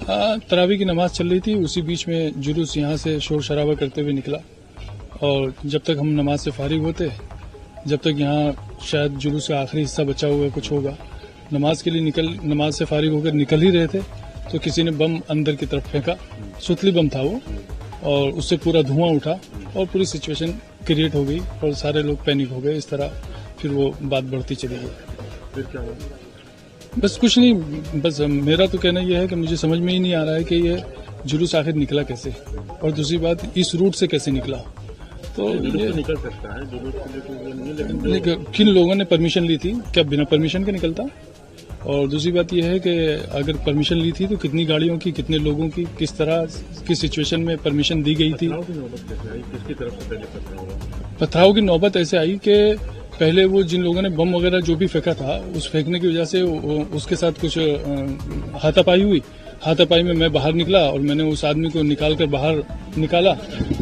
तरावी की नमाज चल रही थी, उसी बीच में जुलूस यहाँ से शोर शराबा करते हुए निकला और जब तक हम नमाज से फारिग होते, जब तक यहाँ शायद जुलूस का आखिरी हिस्सा बचा हुआ कुछ होगा, नमाज के लिए नमाज से फारिग होकर निकल ही रहे थे तो किसी ने बम अंदर की तरफ फेंका। सुतली बम था वो और उससे पूरा धुआं उठा और पूरी सिचुएशन क्रिएट हो गई और सारे लोग पैनिक हो गए। इस तरह फिर वो बात बढ़ती चली गई। फिर क्या हुआ? बस कुछ नहीं, बस मेरा तो कहना यह है कि मुझे समझ में ही नहीं आ रहा है कि ये जुलूस आखिर निकला कैसे और दूसरी बात इस रूट से कैसे निकला। तो ये निकल सकता है जुलूस के लिए तो नहीं, लेकिन किन लोगों ने परमिशन ली थी? क्या बिना परमिशन के निकलता? और दूसरी बात यह है कि अगर परमिशन ली थी तो कितनी गाड़ियों की, कितने लोगों की, किस तरह की सिचुएशन में परमिशन दी गई थी? किसकी तरफ से पहले पथराव की नौबत ऐसे आई कि पहले वो जिन लोगों ने बम वगैरह जो भी फेंका था उस फेंकने की वजह से उसके साथ कुछ हाथापाई हुई। हाथापाई में मैं बाहर निकला और मैंने उस आदमी को निकालकर बाहर निकाला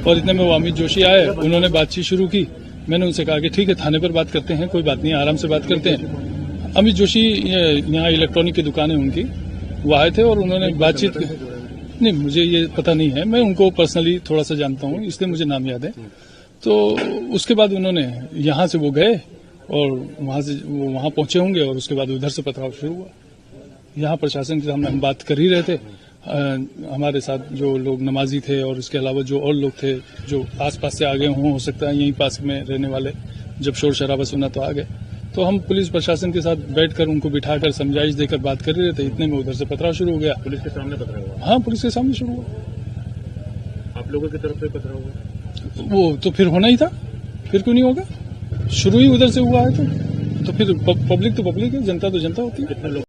और इतने में वो अमित जोशी आए, उन्होंने बातचीत शुरू की। मैंने उनसे कहा कि ठीक है, थाने पर बात करते हैं, कोई बात नहीं, आराम से बात करते हैं। अमित जोशी यहाँ इलेक्ट्रॉनिक की दुकान है उनकी, वो आए थे और उन्होंने बातचीत नहीं, मुझे ये पता नहीं है, मैं उनको पर्सनली थोड़ा सा जानता हूँ इसलिए मुझे नाम याद है। तो उसके बाद उन्होंने यहाँ से वो गए और वहाँ से वो वहाँ पहुंचे होंगे और उसके बाद उधर से पथराव शुरू हुआ। यहाँ प्रशासन के सामने हम बात कर ही रहे थे, हमारे साथ जो लोग नमाजी थे और इसके अलावा जो और लोग थे जो आसपास से आ गए हो सकता है यहीं पास में रहने वाले, जब शोर शराबा सुना तो आ गए। तो हम पुलिस प्रशासन के साथ बैठकर उनको बिठाकर समझाइश देकर बात कर रहे थे, इतने में उधर से पथराव शुरू हो गया। पुलिस के सामने पथराव हुआ? हाँ, पुलिस के सामने शुरू हुआ। आप लोगों की तरफ से पथराव हुआ? वो तो फिर होना ही था, फिर क्यों नहीं होगा? शुरू ही उधर से हुआ है तो फिर पब्लिक तो पब्लिक है, जनता तो जनता होती है। कितने लोग